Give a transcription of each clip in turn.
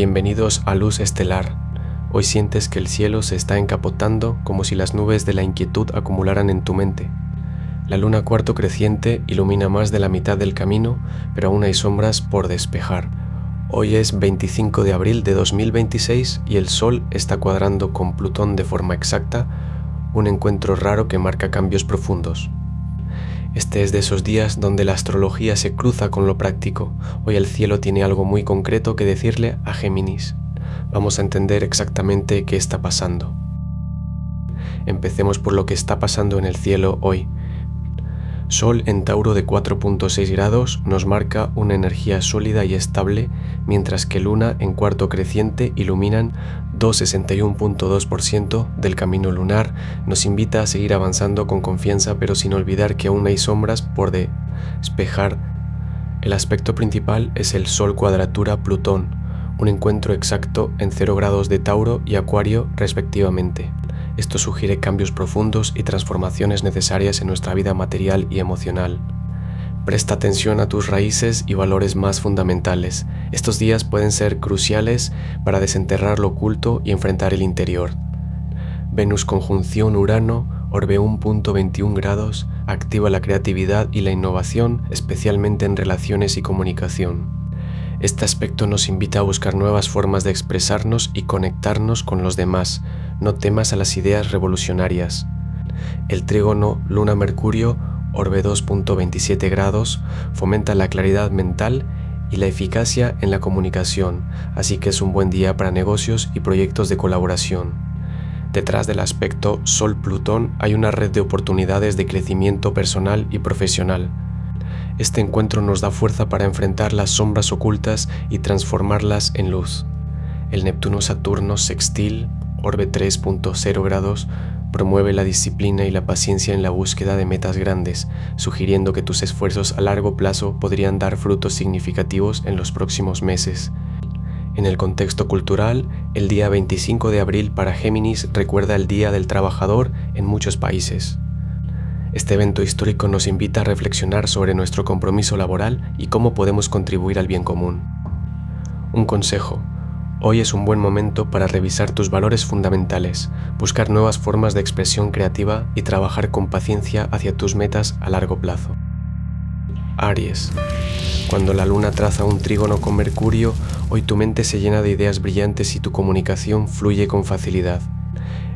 Bienvenidos a Luz Estelar. Hoy sientes que el cielo se está encapotando como si las nubes de la inquietud acumularan en tu mente. La luna cuarto creciente ilumina más de la mitad del camino, pero aún hay sombras por despejar. Hoy es 25 de abril de 2026 y el Sol está cuadrando con Plutón de forma exacta, un encuentro raro que marca cambios profundos. Este es de esos días donde la astrología se cruza con lo práctico. Hoy el cielo tiene algo muy concreto que decirle a Géminis. Vamos a entender exactamente qué está pasando. Empecemos por lo que está pasando en el cielo hoy. Sol en Tauro de 4.6 grados nos marca una energía sólida y estable, mientras que Luna en cuarto creciente iluminan 261.2% del camino lunar, nos invita a seguir avanzando con confianza pero sin olvidar que aún hay sombras por despejar. El aspecto principal es el Sol cuadratura Plutón, un encuentro exacto en 0 grados de Tauro y Acuario respectivamente. Esto sugiere cambios profundos y transformaciones necesarias en nuestra vida material y emocional. Presta atención a tus raíces y valores más fundamentales. Estos días pueden ser cruciales para desenterrar lo oculto y enfrentar el interior. Venus conjunción Urano, orbe 1.21 grados, activa la creatividad y la innovación, especialmente en relaciones y comunicación. Este aspecto nos invita a buscar nuevas formas de expresarnos y conectarnos con los demás. No temas a las ideas revolucionarias. El trígono Luna-Mercurio, orbe 2.27 grados, fomenta la claridad mental y la eficacia en la comunicación, así que es un buen día para negocios y proyectos de colaboración. Detrás del aspecto Sol-Plutón hay una red de oportunidades de crecimiento personal y profesional. Este encuentro nos da fuerza para enfrentar las sombras ocultas y transformarlas en luz. El Neptuno-Saturno sextil, orbe 3.0 grados, promueve la disciplina y la paciencia en la búsqueda de metas grandes, sugiriendo que tus esfuerzos a largo plazo podrían dar frutos significativos en los próximos meses. En el contexto cultural, el día 25 de abril para Géminis recuerda el Día del Trabajador en muchos países. Este evento histórico nos invita a reflexionar sobre nuestro compromiso laboral y cómo podemos contribuir al bien común. Un consejo: hoy es un buen momento para revisar tus valores fundamentales, buscar nuevas formas de expresión creativa y trabajar con paciencia hacia tus metas a largo plazo. Aries. Cuando la luna traza un trígono con Mercurio, hoy tu mente se llena de ideas brillantes y tu comunicación fluye con facilidad.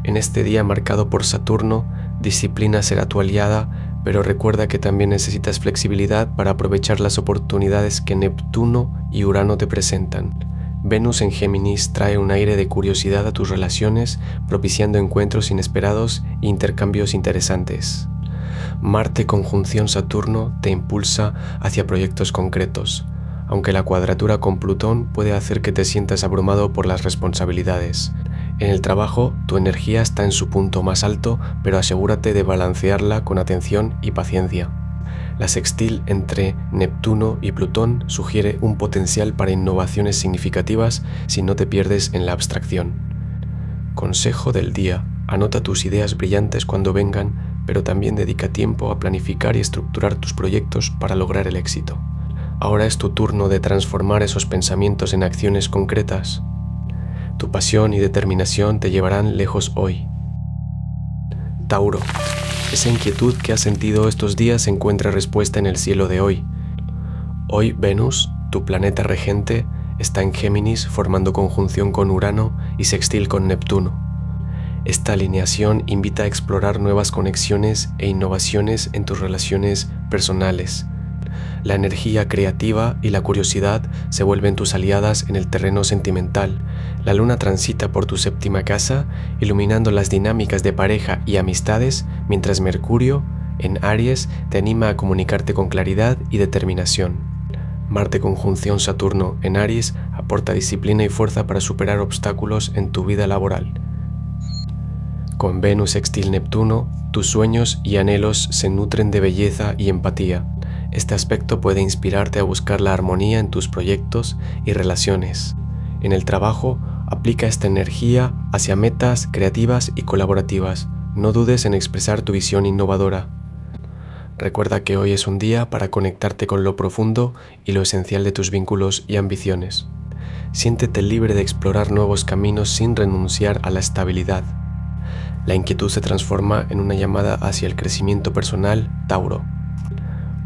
En este día marcado por Saturno, disciplina será tu aliada, pero recuerda que también necesitas flexibilidad para aprovechar las oportunidades que Neptuno y Urano te presentan. Venus en Géminis trae un aire de curiosidad a tus relaciones, propiciando encuentros inesperados e intercambios interesantes. Marte conjunción Saturno te impulsa hacia proyectos concretos, aunque la cuadratura con Plutón puede hacer que te sientas abrumado por las responsabilidades. En el trabajo, tu energía está en su punto más alto, pero asegúrate de balancearla con atención y paciencia. La sextil entre Neptuno y Plutón sugiere un potencial para innovaciones significativas si no te pierdes en la abstracción. Consejo del día: anota tus ideas brillantes cuando vengan, pero también dedica tiempo a planificar y estructurar tus proyectos para lograr el éxito. Ahora es tu turno de transformar esos pensamientos en acciones concretas. Tu pasión y determinación te llevarán lejos hoy. Tauro. Esa inquietud que has sentido estos días encuentra respuesta en el cielo de hoy. Hoy Venus, tu planeta regente, está en Géminis formando conjunción con Urano y sextil con Neptuno. Esta alineación invita a explorar nuevas conexiones e innovaciones en tus relaciones personales. La energía creativa y la curiosidad se vuelven tus aliadas en el terreno sentimental. La luna transita por tu séptima casa, iluminando las dinámicas de pareja y amistades, mientras Mercurio, en Aries, te anima a comunicarte con claridad y determinación. Marte conjunción Saturno en Aries aporta disciplina y fuerza para superar obstáculos en tu vida laboral. Con Venus sextil Neptuno, tus sueños y anhelos se nutren de belleza y empatía. Este aspecto puede inspirarte a buscar la armonía en tus proyectos y relaciones. En el trabajo, aplica esta energía hacia metas creativas y colaborativas. No dudes en expresar tu visión innovadora. Recuerda que hoy es un día para conectarte con lo profundo y lo esencial de tus vínculos y ambiciones. Siéntete libre de explorar nuevos caminos sin renunciar a la estabilidad. La inquietud se transforma en una llamada hacia el crecimiento personal, Tauro.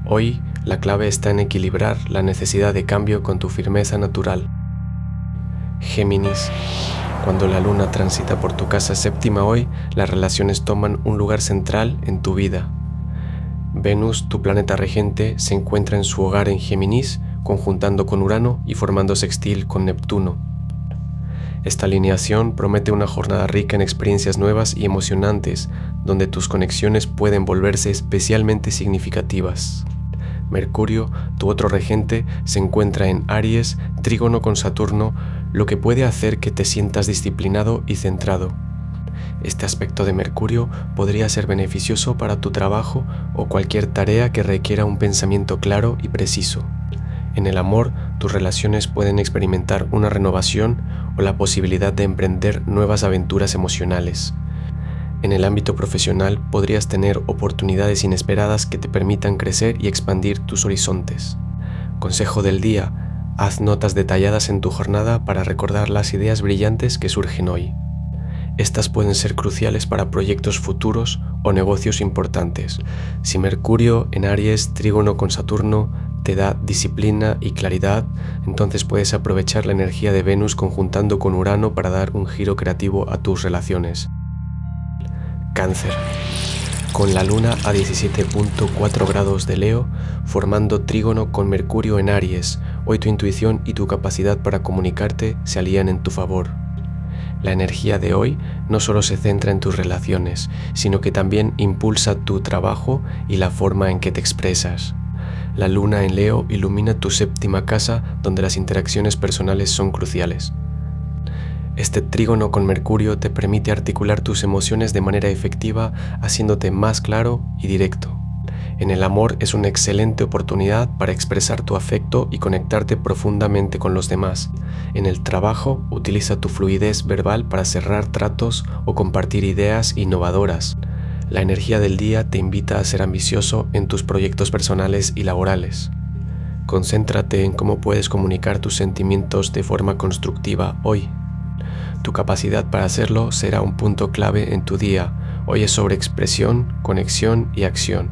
Hoy, la clave está en equilibrar la necesidad de cambio con tu firmeza natural. Géminis. Cuando la luna transita por tu casa séptima hoy, las relaciones toman un lugar central en tu vida. Venus, tu planeta regente, se encuentra en su hogar en Géminis, conjuntando con Urano y formando sextil con Neptuno. Esta alineación promete una jornada rica en experiencias nuevas y emocionantes, donde tus conexiones pueden volverse especialmente significativas. Mercurio, tu otro regente, se encuentra en Aries, trígono con Saturno, lo que puede hacer que te sientas disciplinado y centrado. Este aspecto de Mercurio podría ser beneficioso para tu trabajo o cualquier tarea que requiera un pensamiento claro y preciso. En el amor, tus relaciones pueden experimentar una renovación o la posibilidad de emprender nuevas aventuras emocionales. En el ámbito profesional podrías tener oportunidades inesperadas que te permitan crecer y expandir tus horizontes. Consejo del día: haz notas detalladas en tu jornada para recordar las ideas brillantes que surgen hoy. Estas pueden ser cruciales para proyectos futuros o negocios importantes. Si Mercurio en Aries, trígono con Saturno, te da disciplina y claridad, entonces puedes aprovechar la energía de Venus conjuntando con Urano para dar un giro creativo a tus relaciones. Cáncer. Con la luna a 17.4 grados de Leo, formando trígono con Mercurio en Aries, hoy tu intuición y tu capacidad para comunicarte se alían en tu favor. La energía de hoy no solo se centra en tus relaciones, sino que también impulsa tu trabajo y la forma en que te expresas. La luna en Leo ilumina tu séptima casa, donde las interacciones personales son cruciales. Este trígono con Mercurio te permite articular tus emociones de manera efectiva, haciéndote más claro y directo. En el amor es una excelente oportunidad para expresar tu afecto y conectarte profundamente con los demás. En el trabajo, utiliza tu fluidez verbal para cerrar tratos o compartir ideas innovadoras. La energía del día te invita a ser ambicioso en tus proyectos personales y laborales. Concéntrate en cómo puedes comunicar tus sentimientos de forma constructiva hoy. Tu capacidad para hacerlo será un punto clave en tu día. Hoy es sobre expresión, conexión y acción.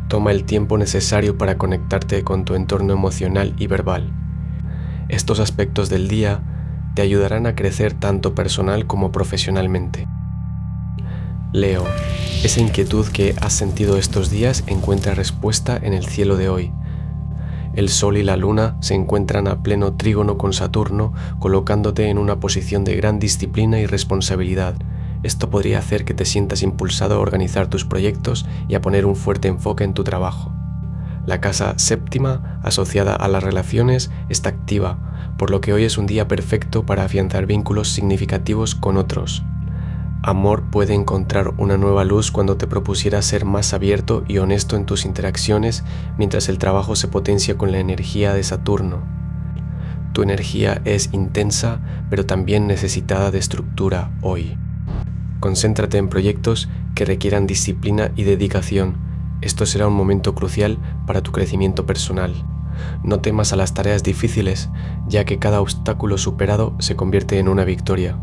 Toma el tiempo necesario para conectarte con tu entorno emocional y verbal. Estos aspectos del día te ayudarán a crecer tanto personal como profesionalmente. Leo, esa inquietud que has sentido estos días encuentra respuesta en el cielo de hoy. El Sol y la Luna se encuentran a pleno trígono con Saturno, colocándote en una posición de gran disciplina y responsabilidad. Esto podría hacer que te sientas impulsado a organizar tus proyectos y a poner un fuerte enfoque en tu trabajo. La casa séptima, asociada a las relaciones, está activa, por lo que hoy es un día perfecto para afianzar vínculos significativos con otros. Amor puede encontrar una nueva luz cuando te propusieras ser más abierto y honesto en tus interacciones, mientras el trabajo se potencia con la energía de Saturno. Tu energía es intensa, pero también necesitada de estructura hoy. Concéntrate en proyectos que requieran disciplina y dedicación. Esto será un momento crucial para tu crecimiento personal. No temas a las tareas difíciles, ya que cada obstáculo superado se convierte en una victoria.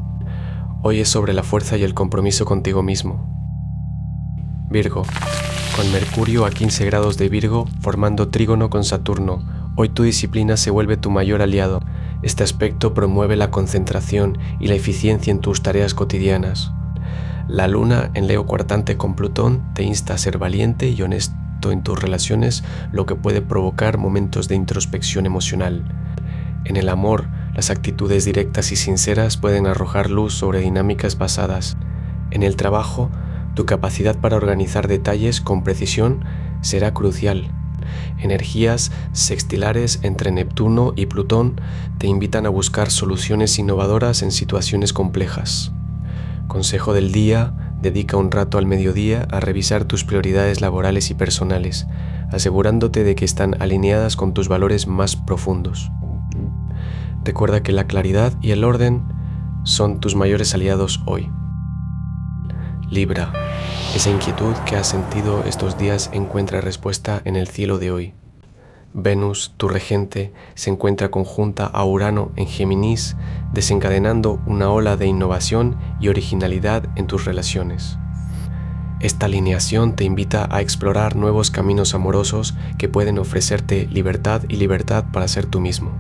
Hoy es sobre la fuerza y el compromiso contigo mismo. Virgo. Con Mercurio a 15 grados de Virgo, formando trígono con Saturno, hoy tu disciplina se vuelve tu mayor aliado. Este aspecto promueve la concentración y la eficiencia en tus tareas cotidianas. La luna en Leo cuartante con Plutón te insta a ser valiente y honesto en tus relaciones, lo que puede provocar momentos de introspección emocional. En el amor, las actitudes directas y sinceras pueden arrojar luz sobre dinámicas pasadas. En el trabajo, tu capacidad para organizar detalles con precisión será crucial. Energías sextilares entre Neptuno y Plutón te invitan a buscar soluciones innovadoras en situaciones complejas. Consejo del día: dedica un rato al mediodía a revisar tus prioridades laborales y personales, asegurándote de que están alineadas con tus valores más profundos. Recuerda que la claridad y el orden son tus mayores aliados hoy. Libra, esa inquietud que has sentido estos días encuentra respuesta en el cielo de hoy. Venus, tu regente, se encuentra conjunta a Urano en Géminis, desencadenando una ola de innovación y originalidad en tus relaciones. Esta alineación te invita a explorar nuevos caminos amorosos que pueden ofrecerte libertad y libertad para ser tú mismo.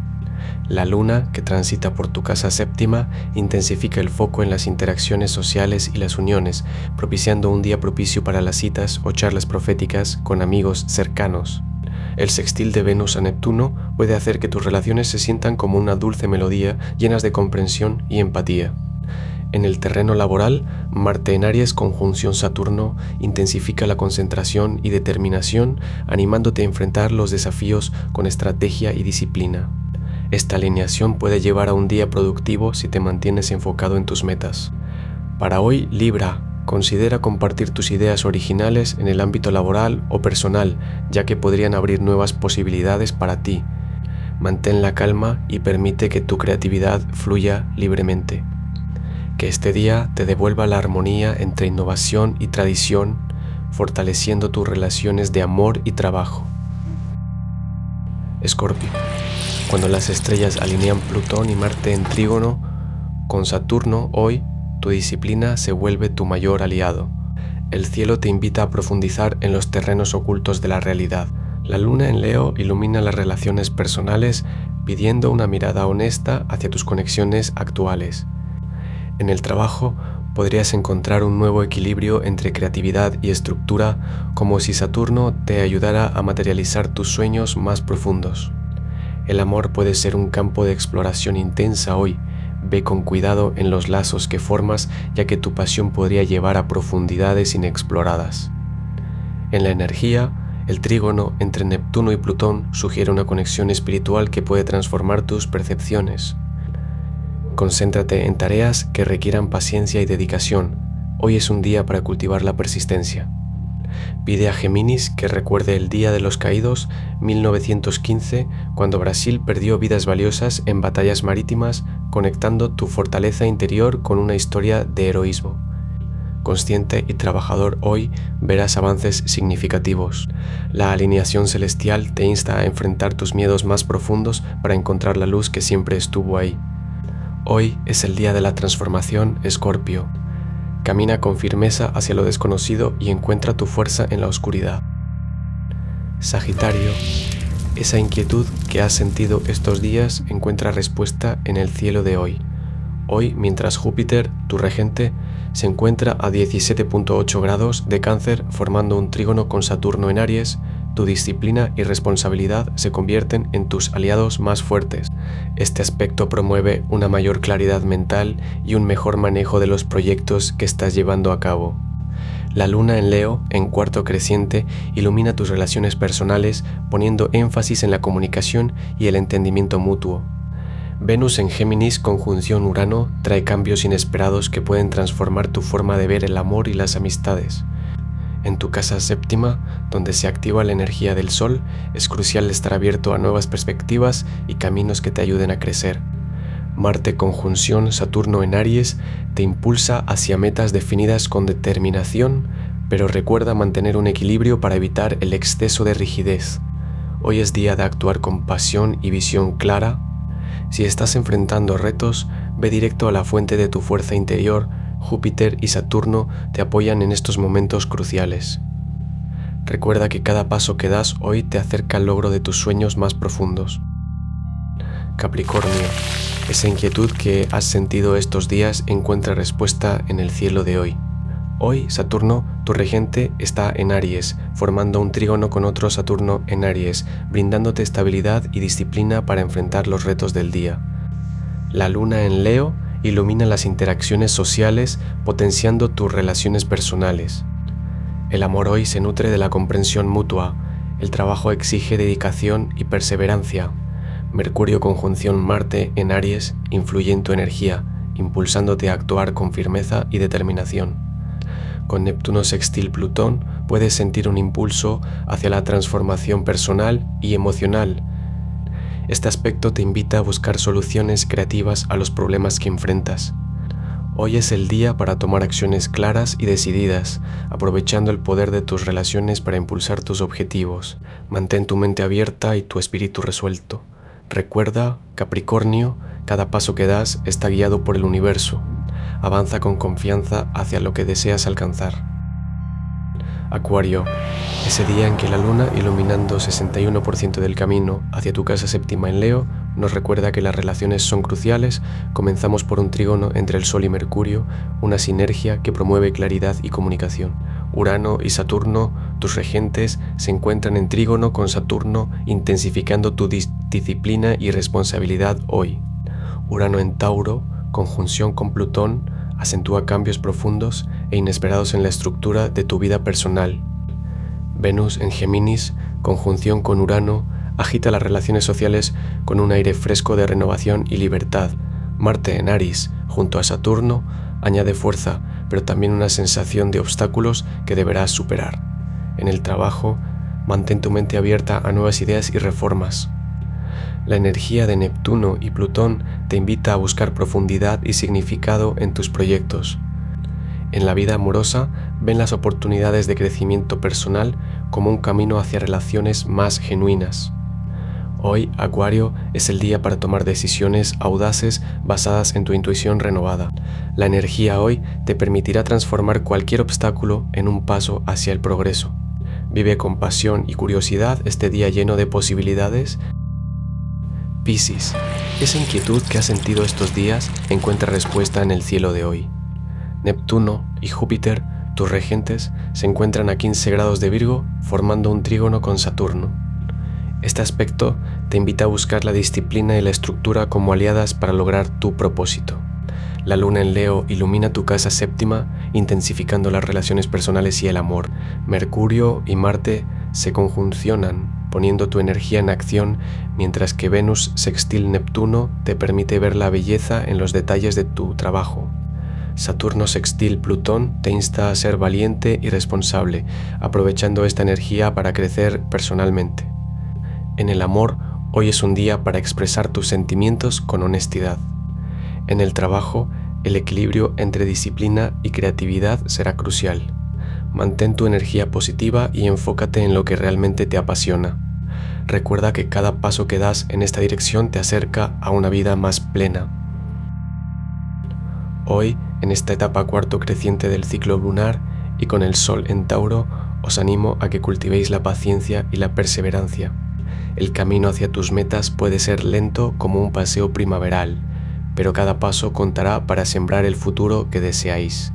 La luna, que transita por tu casa séptima, intensifica el foco en las interacciones sociales y las uniones, propiciando un día propicio para las citas o charlas proféticas con amigos cercanos. El sextil de Venus a Neptuno puede hacer que tus relaciones se sientan como una dulce melodía, llenas de comprensión y empatía. En el terreno laboral, Marte en Aries conjunción Saturno intensifica la concentración y determinación, animándote a enfrentar los desafíos con estrategia y disciplina. Esta alineación puede llevar a un día productivo si te mantienes enfocado en tus metas. Para hoy, Libra, considera compartir tus ideas originales en el ámbito laboral o personal, ya que podrían abrir nuevas posibilidades para ti. Mantén la calma y permite que tu creatividad fluya libremente. Que este día te devuelva la armonía entre innovación y tradición, fortaleciendo tus relaciones de amor y trabajo. Escorpio. Cuando las estrellas alinean Plutón y Marte en trígono con Saturno, hoy tu disciplina se vuelve tu mayor aliado. El cielo te invita a profundizar en los terrenos ocultos de la realidad. La luna en Leo ilumina las relaciones personales, pidiendo una mirada honesta hacia tus conexiones actuales. En el trabajo podrías encontrar un nuevo equilibrio entre creatividad y estructura, como si Saturno te ayudara a materializar tus sueños más profundos. El amor puede ser un campo de exploración intensa hoy. Ve con cuidado en los lazos que formas, ya que tu pasión podría llevar a profundidades inexploradas. En la energía, el trígono entre Neptuno y Plutón sugiere una conexión espiritual que puede transformar tus percepciones. Concéntrate en tareas que requieran paciencia y dedicación. Hoy es un día para cultivar la persistencia. Pide a Géminis que recuerde el Día de los Caídos, 1915, cuando Brasil perdió vidas valiosas en batallas marítimas, conectando tu fortaleza interior con una historia de heroísmo. Consciente y trabajador hoy, verás avances significativos. La alineación celestial te insta a enfrentar tus miedos más profundos para encontrar la luz que siempre estuvo ahí. Hoy es el día de la transformación, Escorpio. Camina con firmeza hacia lo desconocido y encuentra tu fuerza en la oscuridad. Sagitario, esa inquietud que has sentido estos días encuentra respuesta en el cielo de hoy. Hoy, mientras Júpiter, tu regente, se encuentra a 17.8 grados de Cáncer formando un trígono con Saturno en Aries, tu disciplina y responsabilidad se convierten en tus aliados más fuertes. Este aspecto promueve una mayor claridad mental y un mejor manejo de los proyectos que estás llevando a cabo. La luna en Leo, en cuarto creciente, ilumina tus relaciones personales, poniendo énfasis en la comunicación y el entendimiento mutuo. Venus en Géminis conjunción Urano trae cambios inesperados que pueden transformar tu forma de ver el amor y las amistades. En tu casa séptima, donde se activa la energía del Sol, es crucial estar abierto a nuevas perspectivas y caminos que te ayuden a crecer. Marte conjunción Saturno en Aries te impulsa hacia metas definidas con determinación, pero recuerda mantener un equilibrio para evitar el exceso de rigidez. Hoy es día de actuar con pasión y visión clara. Si estás enfrentando retos, ve directo a la fuente de tu fuerza interior. Júpiter y Saturno te apoyan en estos momentos cruciales. Recuerda que cada paso que das hoy te acerca al logro de tus sueños más profundos. Capricornio, esa inquietud que has sentido estos días encuentra respuesta en el cielo de hoy. Hoy, Saturno, tu regente, está en Aries, formando un trígono con otro Saturno en Aries, brindándote estabilidad y disciplina para enfrentar los retos del día. La luna en Leo ilumina las interacciones sociales, potenciando tus relaciones personales. El amor hoy se nutre de la comprensión mutua. El trabajo exige dedicación y perseverancia. Mercurio conjunción Marte en Aries influye en tu energía, impulsándote a actuar con firmeza y determinación. Con Neptuno sextil Plutón puedes sentir un impulso hacia la transformación personal y emocional. Este aspecto te invita a buscar soluciones creativas a los problemas que enfrentas. Hoy es el día para tomar acciones claras y decididas, aprovechando el poder de tus relaciones para impulsar tus objetivos. Mantén tu mente abierta y tu espíritu resuelto. Recuerda, Capricornio, cada paso que das está guiado por el universo. Avanza con confianza hacia lo que deseas alcanzar. Acuario, ese día en que la luna, iluminando 61% del camino hacia tu casa séptima en Leo, nos recuerda que las relaciones son cruciales. Comenzamos por un trígono entre el Sol y Mercurio, una sinergia que promueve claridad y comunicación. Urano y Saturno, tus regentes, se encuentran en trígono con Saturno, intensificando tu disciplina y responsabilidad hoy. Urano en Tauro, conjunción con Plutón, acentúa cambios profundos e inesperados en la estructura de tu vida personal. Venus en Géminis, conjunción con Urano, agita las relaciones sociales con un aire fresco de renovación y libertad. Marte en Aries, junto a Saturno, añade fuerza, pero también una sensación de obstáculos que deberás superar. En el trabajo, mantén tu mente abierta a nuevas ideas y reformas. La energía de Neptuno y Plutón te invita a buscar profundidad y significado en tus proyectos. En la vida amorosa, ven las oportunidades de crecimiento personal como un camino hacia relaciones más genuinas. Hoy, Acuario, es el día para tomar decisiones audaces basadas en tu intuición renovada. La energía hoy te permitirá transformar cualquier obstáculo en un paso hacia el progreso. Vive con pasión y curiosidad este día lleno de posibilidades. Piscis, esa inquietud que has sentido estos días encuentra respuesta en el cielo de hoy. Neptuno y Júpiter, tus regentes, se encuentran a 15 grados de Virgo, formando un trígono con Saturno. Este aspecto te invita a buscar la disciplina y la estructura como aliadas para lograr tu propósito. La luna en Leo ilumina tu casa séptima, intensificando las relaciones personales y el amor. Mercurio y Marte se conjuncionan, poniendo tu energía en acción, mientras que Venus sextil Neptuno te permite ver la belleza en los detalles de tu trabajo. Saturno sextil Plutón te insta a ser valiente y responsable, aprovechando esta energía para crecer personalmente. En el amor, hoy es un día para expresar tus sentimientos con honestidad. En el trabajo, el equilibrio entre disciplina y creatividad será crucial. Mantén tu energía positiva y enfócate en lo que realmente te apasiona. Recuerda que cada paso que das en esta dirección te acerca a una vida más plena. Hoy, en esta etapa cuarto creciente del ciclo lunar y con el Sol en Tauro, os animo a que cultivéis la paciencia y la perseverancia. El camino hacia tus metas puede ser lento como un paseo primaveral, pero cada paso contará para sembrar el futuro que deseáis.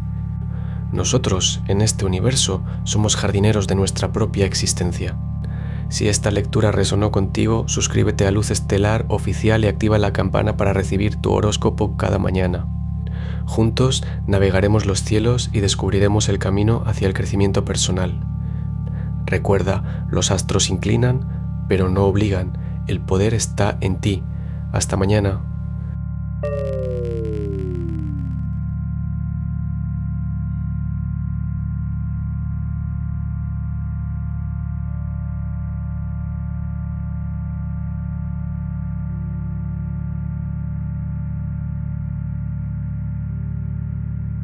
Nosotros, en este universo, somos jardineros de nuestra propia existencia. Si esta lectura resonó contigo, suscríbete a Luz Estelar Oficial y activa la campana para recibir tu horóscopo cada mañana. Juntos navegaremos los cielos y descubriremos el camino hacia el crecimiento personal. Recuerda, los astros inclinan, pero no obligan. El poder está en ti. Hasta mañana.